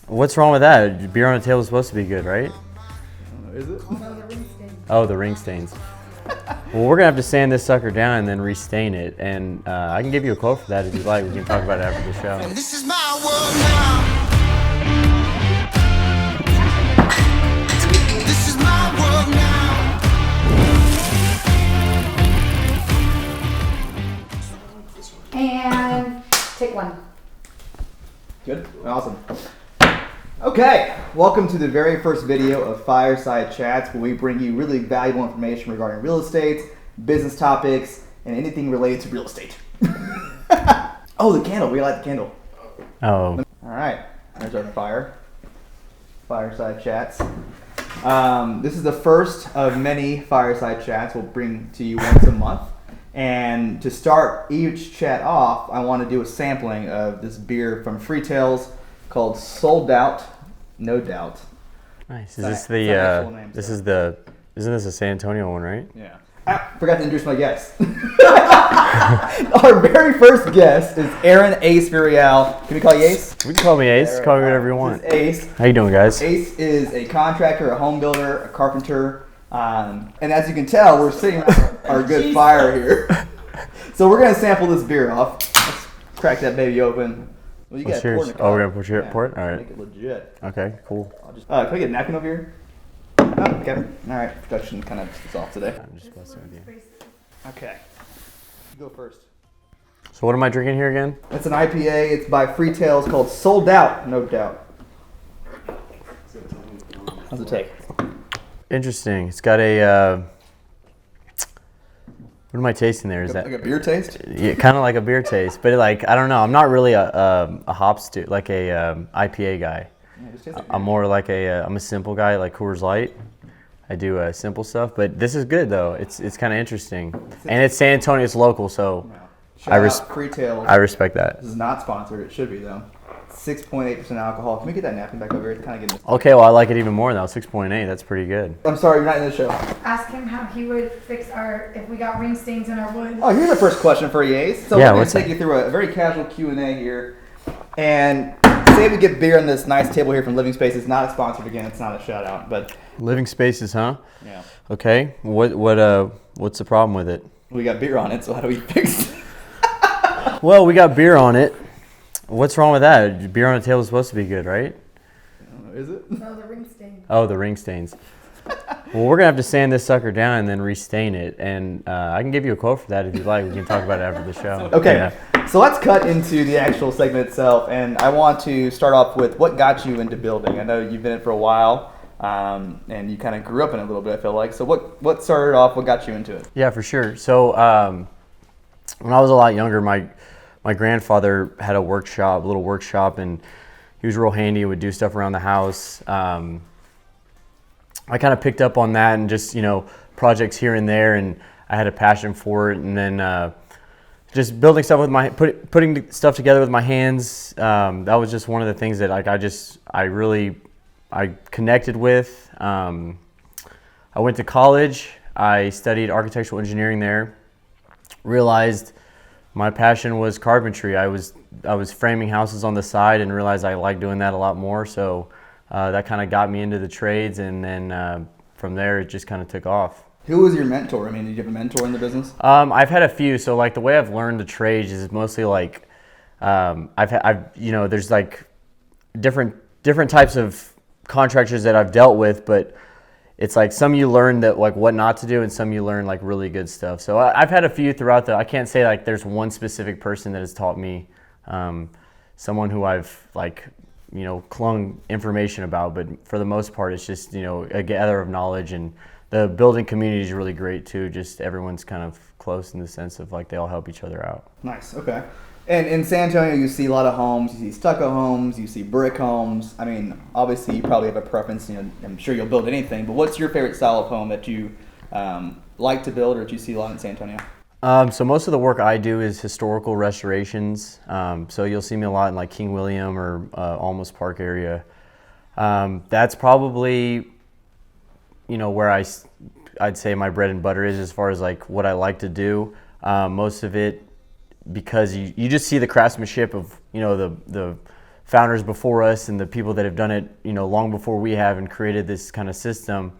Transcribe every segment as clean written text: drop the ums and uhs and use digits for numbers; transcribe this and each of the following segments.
What's wrong with that? Beer on a table is supposed to be good, right? Is it? Oh, the ring stains. Well, we're gonna have to sand this sucker down and then restain it, and I can give you a quote for that if you'd like. We can talk about it after the show. This is my world now. This is my world now. And take one. Good? Awesome. Okay, welcome to the very first video of Fireside Chats, where we bring you really valuable information regarding real estate, business topics, and anything related to real estate. Oh, the candle. We light the candle. Oh. All right, there's our Fireside Chats. This is the first of many Fireside Chats we'll bring to you once a month. And to start each chat off, I want to do a sampling of this beer from Freetails called Sold Out, No Doubt. Nice. Is this the, isn't this a San Antonio one, right? Yeah. Forgot to introduce my guest. Our very first guest is Aaron Ace Villarreal. Can we call you Ace? You can call me Ace. Call me whatever you want. This is Ace. How you doing, guys? Ace is a contractor, a home builder, a carpenter. And as you can tell, we're sitting around our good fire here. So we're going to sample this beer off. Let's crack that baby open. Well, you got to pour it in the cup. Oh, we're going to pour it? All right. Make it legit. Okay, cool. Can I get a napkin over here? Oh, okay. All right. Production kind of is off today. I'm just messing with you. Okay. You go first. So what am I drinking here again? It's an IPA. It's by Freetails called Sold Out, No Doubt. How's it take? Interesting. It's got a, what am I tasting there? Is Like that a beer taste? Yeah, kind of like a beer taste, but like, I don't know. I'm not really a hops dude, like a IPA guy. Yeah, just taste it. I'm more like I'm a simple guy, like Coors Light. I do simple stuff, but this is good though. It's kind of interesting, and it's San Antonio. It's local, so Shout out Freetails. I respect that. This is not sponsored. It should be though. 6.8% alcohol. Can we get that napkin back over here? It's kind of getting. Okay, well I like it even more now. 6.8. That's pretty good. I'm sorry, you're not in the show. Ask him how he would fix if we got ring stains in our wood. Oh, here's the first question for you, Ace. So Yeah, we're going what's to take you through a very casual Q&A here. And say we get beer on this nice table here from Living Space. It's not sponsored again. It's not a shout out, but Living Spaces, huh? yeah. Okay. What's the problem with it? We got beer on it, so how do we fix it? Well, we got beer on it. What's wrong with that? Beer on a table is supposed to be good, right? Is it? No, the ring stain. Oh, the ring stains. Well, we're gonna have to sand this sucker down and then restain it, and I can give you a quote for that if you'd like. We can talk about it after the show. Okay, Yeah. so let's cut into the actual segment itself, and I want to start off with what got you into building. I know you've been in it for a while, and you kind of grew up in it a little bit, I feel like. So what started off, what got you into it? Yeah, for sure. So when I was a lot younger, my grandfather had a little workshop, and he was real handy and would do stuff around the house. I kind of picked up on that and just, projects here and there, and I had a passion for it. And then just building stuff with putting stuff together with my hands, that was just one of the things that I connected with. I went to college. I studied architectural engineering there. Realized my passion was carpentry. I was framing houses on the side and realized I liked doing that a lot more. So that kind of got me into the trades, and then from there it just kind of took off. Who was your mentor? I mean, did you have a mentor in the business? I've had a few. So like the way I've learned the trades is mostly like there's like different types of contractors that I've dealt with, but it's like some you learn that like what not to do, and some you learn like really good stuff. So I've had a few throughout I can't say like there's one specific person that has taught me, someone who I've clung information about, but for the most part it's just a gather of knowledge, and the building community is really great too. Just everyone's kind of close in the sense of like they all help each other out. Nice. Okay. And in San Antonio, you see a lot of homes. You see stucco homes. You see brick homes. I mean, obviously, you probably have a preference. I'm sure you'll build anything. But what's your favorite style of home that you like to build, or that you see a lot in San Antonio? So most of the work I do is historical restorations. So you'll see me a lot in like King William or Almost Park area. That's probably where I'd say my bread and butter is as far as like what I like to do. Most of it because you just see the craftsmanship of the founders before us and the people that have done it, long before we have and created this kind of system.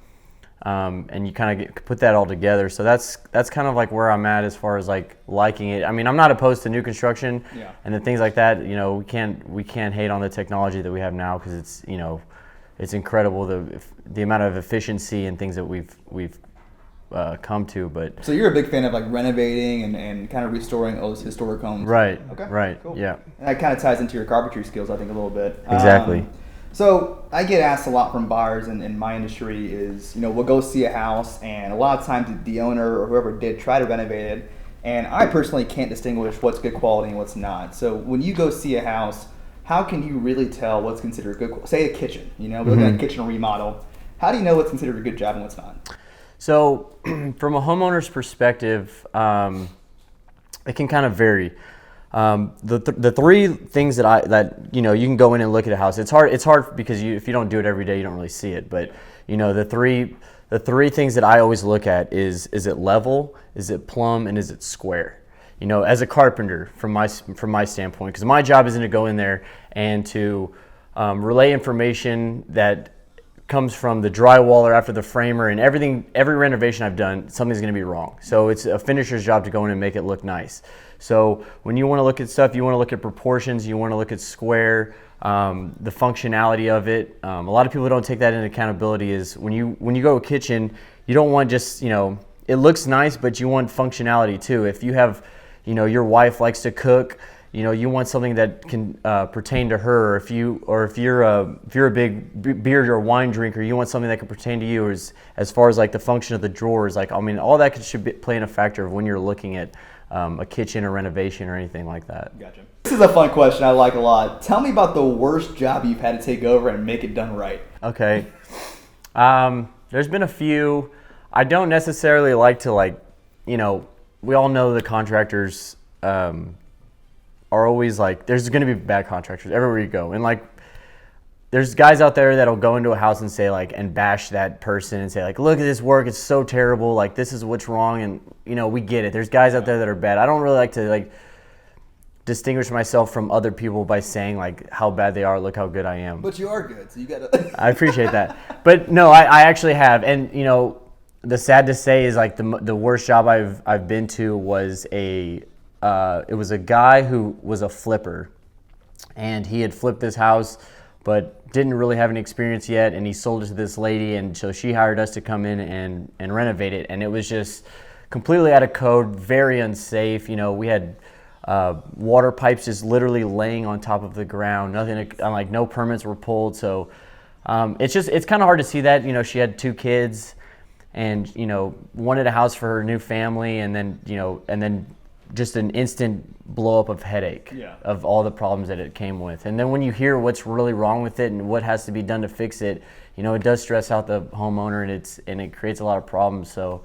And you kind of put that all together. So that's kind of like where I'm at as far as like liking it. I mean, I'm not opposed to new construction and the things like that. We can't hate on the technology that we have now because it's incredible the amount of efficiency and things that we've come to. But so you're a big fan of like renovating and kind of restoring those historic homes. Right. Okay. Right. Cool. Yeah. And that kind of ties into your carpentry skills, I think, a little bit. Exactly. So I get asked a lot from buyers in my industry is, we'll go see a house and a lot of times the owner or whoever did try to renovate it, and I personally can't distinguish what's good quality and what's not. So when you go see a house, how can you really tell what's considered good? Say a kitchen, we're looking at a kitchen remodel. How do you know what's considered a good job and what's not? So from a homeowner's perspective, it can kind of vary. The three things that you can go in and look at a house. It's hard because if you don't do it every day, you don't really see it. But the three things that I always look at is it level, is it plumb, and is it square. As a carpenter, from my standpoint, because my job isn't to go in there and to relay information that comes from the drywaller after the framer and everything. Every renovation I've done, something's going to be wrong. So it's a finisher's job to go in and make it look nice. So when you want to look at stuff, you want to look at proportions, you want to look at square, the functionality of it. A lot of people don't take that into accountability. Is when you go to a kitchen, you don't want just it looks nice, but you want functionality too. If you have your wife likes to cook, you want something that can pertain to her. Or if you're a big beer or wine drinker, you want something that can pertain to you. As far as like the function of the drawers, all that should play in a factor of when you're looking at a kitchen or renovation or anything like that. Gotcha. This is a fun question I like a lot. Tell me about the worst job you've had to take over and make it done right. Okay. There's been a few. I don't necessarily like to we all know the contractors are always there's going to be bad contractors everywhere you go. And there's guys out there that'll go into a house and say and bash that person and say look at this work, it's so terrible, this is what's wrong, and we get it. There's guys out there that are bad. I don't really like to distinguish myself from other people by saying how bad they are, look how good I am. But you are good, so you gotta I appreciate that. But no, I actually have. And the sad to say is the worst job I've been to was it was a guy who was a flipper, and he had flipped this house but didn't really have any experience yet, and he sold it to this lady, and so she hired us to come in and renovate it, and it was just completely out of code, very unsafe. We had water pipes just literally laying on top of the ground, nothing, no permits were pulled, so it's kind of hard to see that. She had 2 kids and wanted a house for her new family, and then just an instant blow up of headache of all the problems that it came with. And then when you hear what's really wrong with it and what has to be done to fix it, it does stress out the homeowner, and it creates a lot of problems. So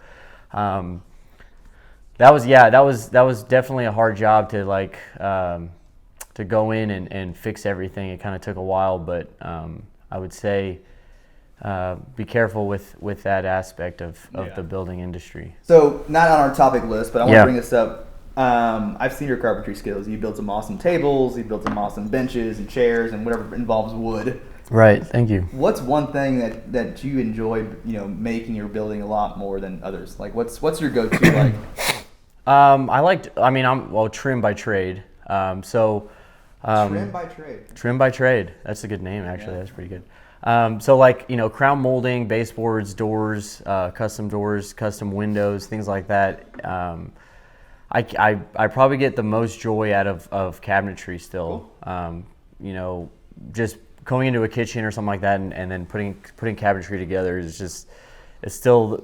that was definitely a hard job to go in and fix everything. It kind of took a while, but I would say be careful with that aspect of the building industry. So not on our topic list, but I want to bring this up. I've seen your carpentry skills. You built some awesome tables, you built some awesome benches and chairs and whatever involves wood. Right, thank you. What's one thing that you enjoy, making or building a lot more than others? What's your go-to like? I'm trim by trade. Trim by trade. Trim by trade. That's a good name, actually. Yeah. That's pretty good. Crown molding, baseboards, doors, custom windows, things like that. I probably get the most joy out of cabinetry still. Cool. Just going into a kitchen or something like that and then putting cabinetry together is just it's still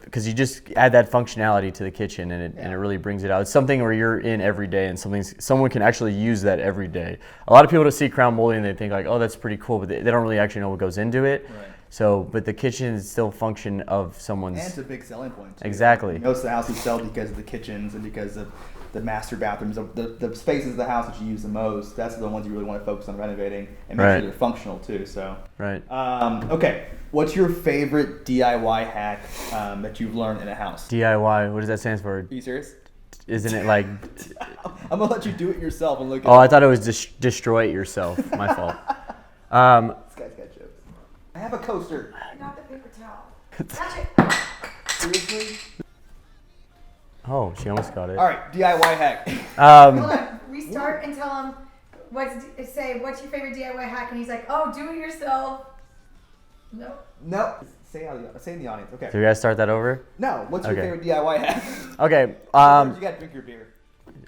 because you just add that functionality to the kitchen and it really brings it out. It's something where you're in every day and someone can actually use that every day. A lot of people don't see crown molding and they think oh, that's pretty cool, but they don't really actually know what goes into it. Right. So, but the kitchen is still a function of someone's. And it's a big selling point too. Exactly. Most of the houses sell because of the kitchens and because of the master bathrooms, the spaces of the house that you use the most. That's the ones you really want to focus on renovating and make sure they're functional too. So. Right. Okay. What's your favorite DIY hack that you've learned in a house? DIY. What does that stand for? Are you serious? isn't it like? I'm gonna let you do it yourself and look. Oh, I thought it was destroy it yourself. My fault. This guy's got jokes. I have a coaster. Not the paper towel. Gotcha. Seriously? Oh, she almost got it. All right, DIY hack. Hold on. Restart and tell him what's your favorite DIY hack, and he's like, oh, do it yourself. Nope. Nope. Say in the audience. Okay. So we gotta start that over. No. What's your Okay. favorite DIY hack? Okay. You gotta drink your beer.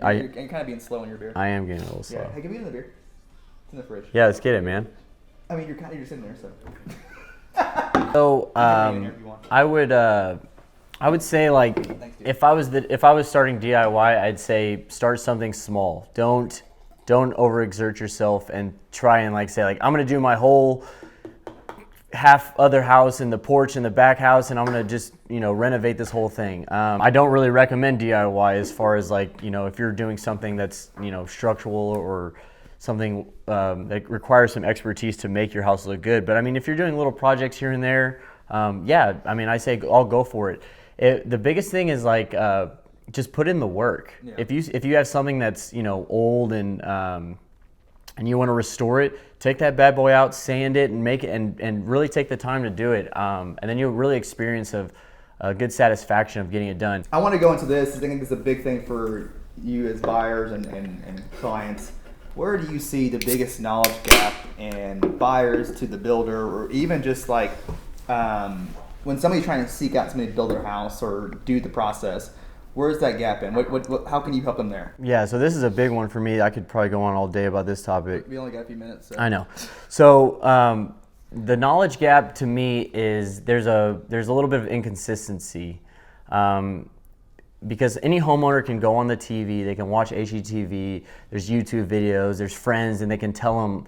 You're kind of being slow in your beer. I am getting a little slow. Yeah. Hey, give me another beer. It's in the fridge. Yeah, let's get it, man. I mean, you're just sitting there, so. So I would say like Thanks, dude. if I was starting DIY, I'd say start something small. Don't overexert yourself and try and like say like I'm gonna do my whole half other house and the porch and the back house and I'm gonna just renovate this whole thing. I don't really recommend DIY as far as like if you're doing something that's structural or something that requires some expertise to make your house look good. But I mean, if you're doing little projects here and there, yeah, I mean, I say I'll go for it. The biggest thing is like just put in the work. Yeah. If you have something that's old and you want to restore it, take that bad boy out, sand it, and make it, and really take the time to do it. And then you'll really experience a good satisfaction of getting it done. I want to go into this. I think this is a big thing for you as buyers and clients. Where do you see the biggest knowledge gap in buyers to the builder, or even just like when somebody's trying to seek out somebody to build their house or do the process? Where's that gap in? How can you help them there? Yeah, so this is a big one for me. I could probably go on all day about this topic. We only got a few minutes. So. I know. So the knowledge gap to me is there's a little bit of inconsistency. Because any homeowner can go on the TV, they can watch HGTV, there's YouTube videos, there's friends, and they can tell them,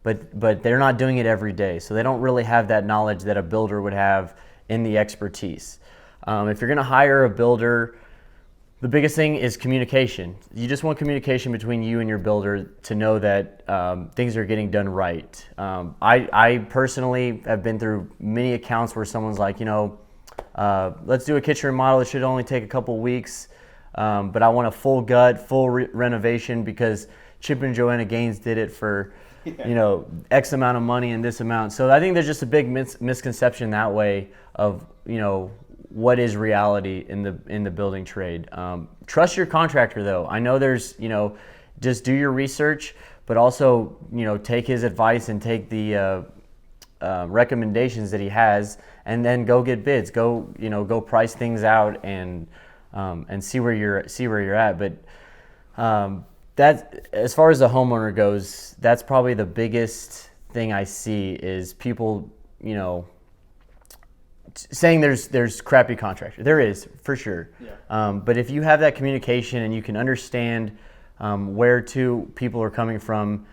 but they're not doing it every day. So they don't really have that knowledge that a builder would have in the expertise. If you're gonna hire a builder, the biggest thing is communication. You just want communication between you and your builder to know that things are getting done right. I personally have been through many accounts where someone's like, let's do a kitchen remodel. It should only take a couple weeks, but I want a full gut, full renovation because Chip and Joanna Gaines did it for, X amount of money and this amount. So I think there's just a big misconception that way of, what is reality in the building trade. Trust your contractor though. I know there's, just do your research, but also, take his advice and take the recommendations that he has, and then go get bids. Go price things out and see where you're at. But that, as far as the homeowner goes, that's probably the biggest thing I see is people, saying there's crappy contractors. There is, for sure. Yeah. But if you have that communication and you can understand where two people are coming from,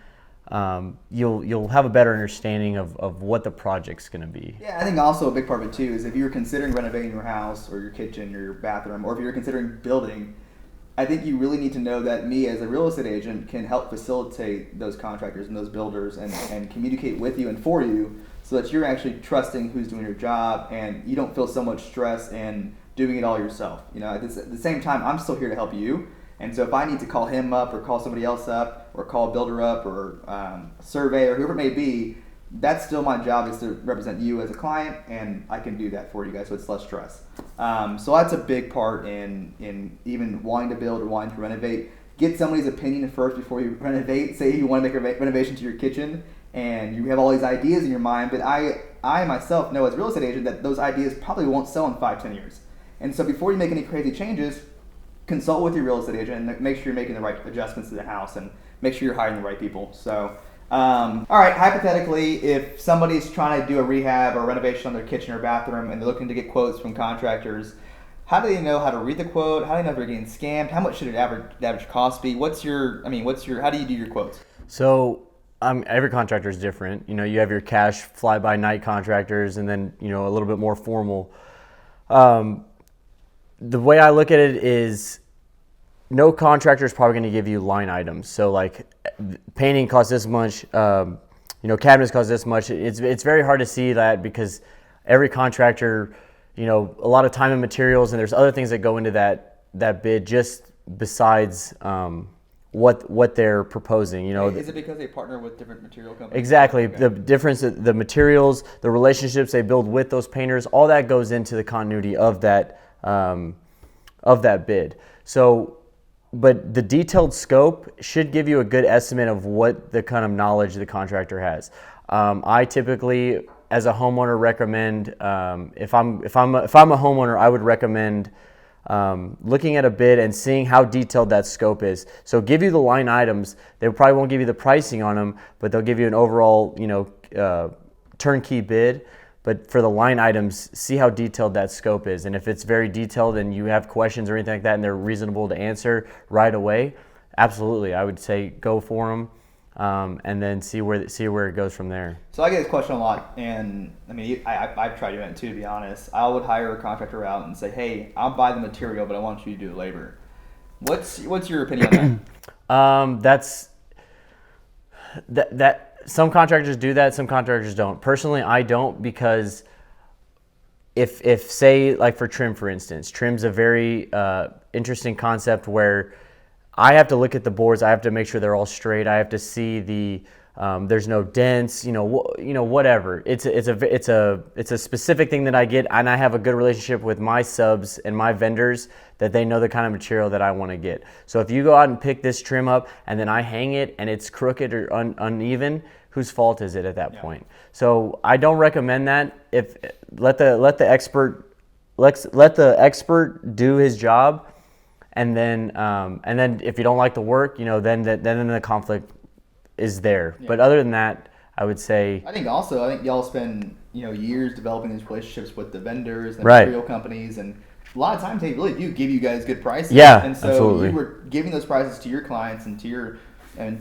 you'll have a better understanding of what the project's going to be. Yeah, I think also a big part of it too is if you're considering renovating your house or your kitchen or your bathroom, or if you're considering building, I think you really need to know that me as a real estate agent can help facilitate those contractors and those builders and communicate with you and for you, so that you're actually trusting who's doing your job and you don't feel so much stress in doing it all yourself. At the same time, I'm still here to help you. And so if I need to call him up or call somebody else up or call a builder up or a surveyor, whoever it may be, that's still my job, is to represent you as a client, and I can do that for you guys, so it's less stress. So that's a big part in even wanting to build or wanting to renovate. Get somebody's opinion first before you renovate. Say you want to make a renovation to your kitchen and you have all these ideas in your mind, but I myself know as a real estate agent that those ideas probably won't sell in 5-10 years. And so before you make any crazy changes, consult with your real estate agent and make sure you're making the right adjustments to the house and make sure you're hiring the right people. So, all right, hypothetically, if somebody's trying to do a rehab or renovation on their kitchen or bathroom and they're looking to get quotes from contractors, how do they know how to read the quote? How do they know if they're getting scammed? How much should an average cost be? How do you do your quotes? So every contractor is different. You have your cash fly-by-night contractors and then, a little bit more formal. The way I look at it is no contractor is probably going to give you line items. So like painting costs this much, cabinets cost this much. It's very hard to see that because every contractor, a lot of time and materials, and there's other things that go into that bid just besides what they're proposing. Is it because they partner with different material companies? Exactly. Okay. The difference, the materials, the relationships they build with those painters, all that goes into the continuity of that bid. So, but the detailed scope should give you a good estimate of what the kind of knowledge the contractor has. I typically, as a homeowner, recommend if I'm a homeowner, I would recommend looking at a bid and seeing how detailed that scope is. So give you the line items. They probably won't give you the pricing on them, but they'll give you an overall, turnkey bid. But for the line items, see how detailed that scope is. And if it's very detailed and you have questions or anything like that and they're reasonable to answer right away, absolutely, I would say go for them. And then see where it goes from there. So I get this question a lot, and I mean, I've tried doing it too, to be honest. I would hire a contractor out and say, hey, I'll buy the material, but I want you to do the labor. What's your opinion on that? That some contractors do that, some contractors don't. Personally, I don't, because if say, like for trim, for instance, trim's a very interesting concept where I have to look at the boards. I have to make sure they're all straight. I have to see there's no dents. Whatever. It's a specific thing that I get, and I have a good relationship with my subs and my vendors that they know the kind of material that I want to get. So if you go out and pick this trim up and then I hang it and it's crooked or uneven, whose fault is it at that point? So I don't recommend that. If let the expert do his job. And then if you don't like the work, then the conflict is there. Yeah. But other than that, I would say I think y'all spend years developing these relationships with the vendors and material companies, and a lot of times they really do give you guys good prices. Yeah, and so absolutely. You were giving those prices to your clients and to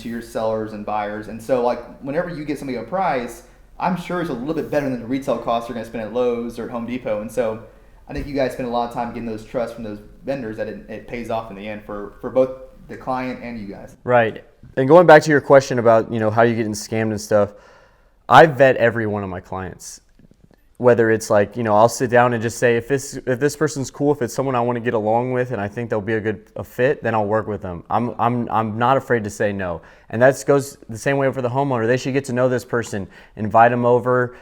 your sellers and buyers. And so like whenever you get somebody a price, I'm sure it's a little bit better than the retail costs you're going to spend at Lowe's or at Home Depot. And so I think you guys spend a lot of time getting those trusts from those vendors that it pays off in the end for both the client and you guys. Right. And going back to your question about, how you getting scammed and stuff, I vet every one of my clients. Whether it's like, I'll sit down and just say, if this person's cool, if it's someone I want to get along with and I think they'll be a fit, then I'll work with them. I'm not afraid to say no. And that goes the same way for the homeowner. They should get to know this person, invite them over,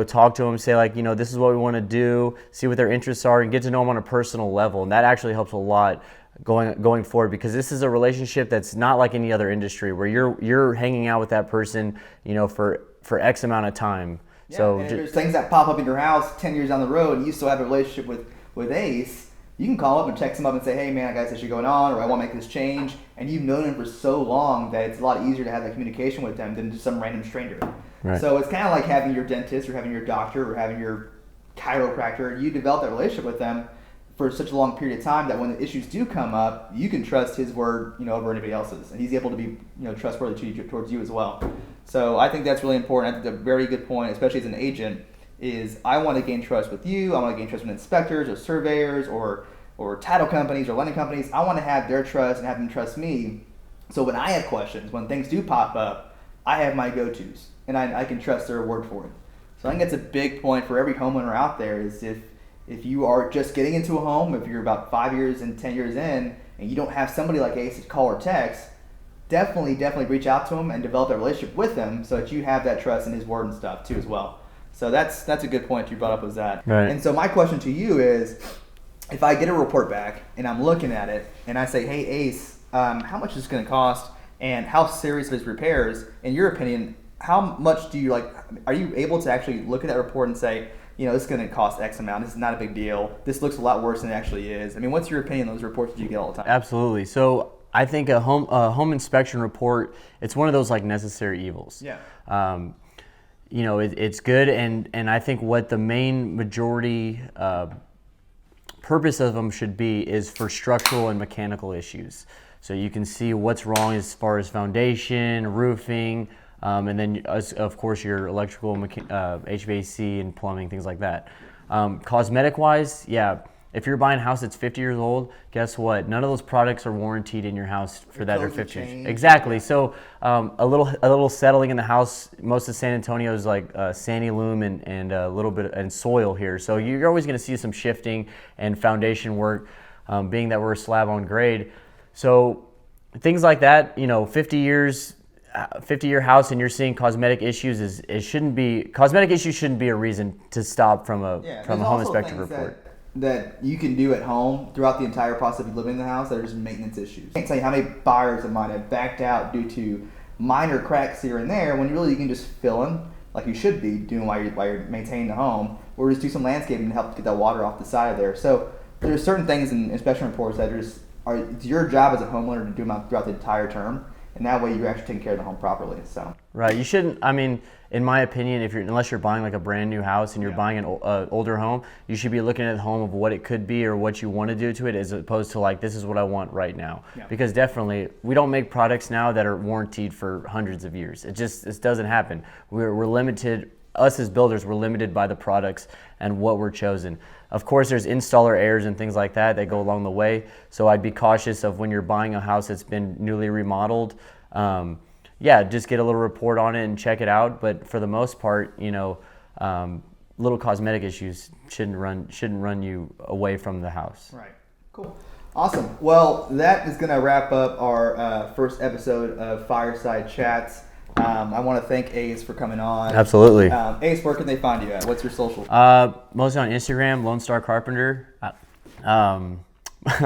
talk to them, say like, this is what we want to do, see what their interests are, and get to know them on a personal level. And that actually helps a lot going forward, because this is a relationship that's not like any other industry where you're hanging out with that person, for X amount of time. Yeah, so and if there's things that pop up in your house 10 years down the road and you still have a relationship with Ace, you can call up and text him up and say, hey man, I got this issue going on, or I want to make this change. And you've known him for so long that it's a lot easier to have that communication with them than just some random stranger. Right. So it's kind of like having your dentist or having your doctor or having your chiropractor. You develop that relationship with them for such a long period of time that when the issues do come up, you can trust his word, over anybody else's, and he's able to be, trustworthy towards you as well. So I think that's really important. I think a very good point, especially as an agent, is I want to gain trust with you. I want to gain trust with inspectors or surveyors or title companies or lending companies. I want to have their trust and have them trust me. So when I have questions, when things do pop up, I have my go-tos, and I can trust their word for it. So I think that's a big point for every homeowner out there, is if you are just getting into a home, if you're about 5 years and 10 years in, and you don't have somebody like Ace to call or text, definitely reach out to him and develop that relationship with him so that you have that trust in his word and stuff too as well. So that's a good point you brought up, was that. Right. And so my question to you is, if I get a report back and I'm looking at it and I say, hey Ace, how much is this going to cost, and how serious are his repairs? In your opinion, how much are you able to actually look at that report and say, this is going to cost X amount, this is not a big deal, this looks a lot worse than it actually is? I mean, what's your opinion on those reports that you get all the time? Absolutely. So I think a home inspection report, it's one of those like necessary evils. Yeah. It's good, and I think what the main majority purpose of them should be is for structural and mechanical issues. So you can see what's wrong as far as foundation, roofing, and then of course your electrical, HVAC and plumbing, things like that. Cosmetic wise, yeah. If you're buying a house that's 50 years old, guess what? None of those products are warranted in your house for that are 50 years. Exactly. So a little settling in the house. Most of San Antonio is like sandy loam and a little bit and soil here. So you're always going to see some shifting and foundation work, being that we're a slab on grade. So things like that, 50 years, 50-year house, and you're seeing cosmetic issues cosmetic issues shouldn't be a reason to stop from a there's home also inspector things report. that you can do at home throughout the entire process of you living in the house that are just maintenance issues. I can't tell you how many buyers of mine have backed out due to minor cracks here and there when really you can just fill in like you should be doing while you're maintaining the home, or just do some landscaping to help get that water off the side of there. So there's certain things in inspection reports that it's your job as a homeowner to do them throughout the entire term, and that way you're actually taking care of the home properly. So Right. You shouldn't. I mean, in my opinion, unless you're buying like a brand new house and you're buying an older home, you should be looking at the home of what it could be or what you want to do to it, as opposed to like, this is what I want right now. Yeah. Because definitely, we don't make products now that are warranted for hundreds of years. It doesn't happen. We're limited. Us as builders, we're limited by the products and what we're chosen. Of course, there's installer errors and things like that go along the way. So I'd be cautious of when you're buying a house that's been newly remodeled. Just get a little report on it and check it out. But for the most part, little cosmetic issues shouldn't run you away from the house. Right. Cool. Awesome. Well, that is going to wrap up our first episode of Fireside Chats. I want to thank Ace for coming on. Absolutely. Ace, where can they find you at? What's your social? Mostly on Instagram, Lone Star Carpenter. I'm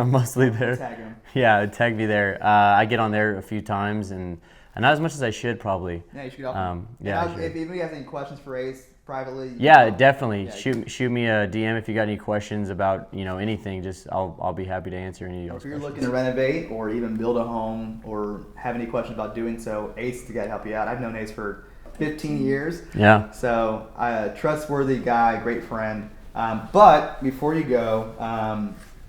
mostly there. Tag him. Yeah, tag me there. I get on there a few times and not as much as I should probably. Yeah, you should help him. If anybody has any questions for Ace privately. Definitely. Yeah, shoot me a DM if you got any questions about anything. Just I'll be happy to answer any of those If you're questions. looking to renovate or even build a home or have any questions about doing so, Ace is the guy to help you out. I've known Ace for 15 years. Yeah. So trustworthy guy, great friend. But before you go,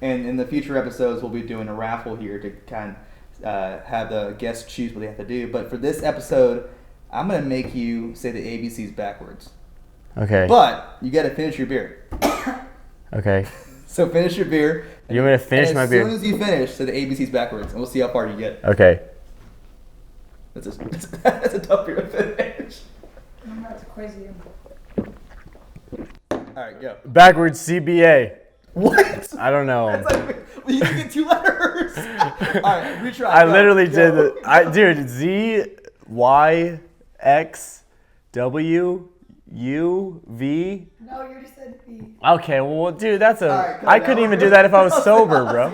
and in the future episodes, we'll be doing a raffle here to kind of have the guests choose what they have to do. But for this episode, I'm going to make you say the ABCs backwards. Okay. But you got to finish your beer. Okay. So finish your beer. You want me to finish and my beer? As soon as you finish, say the ABCs backwards, and we'll see how far you get. Okay. That's a tough beer to finish. I'm about to quiz you. All right, go. Backwards CBA. What? I don't know. That's like, you can get 2 letters. All right, retry. I Go. literally Go. did dude, Z Y X W U V. No, you just said B. Okay, well, dude, that's All right, I couldn't even do that if I was sober, bro.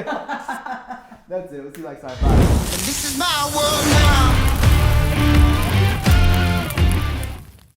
That's it. Let's see like sci-fi. This is my world now.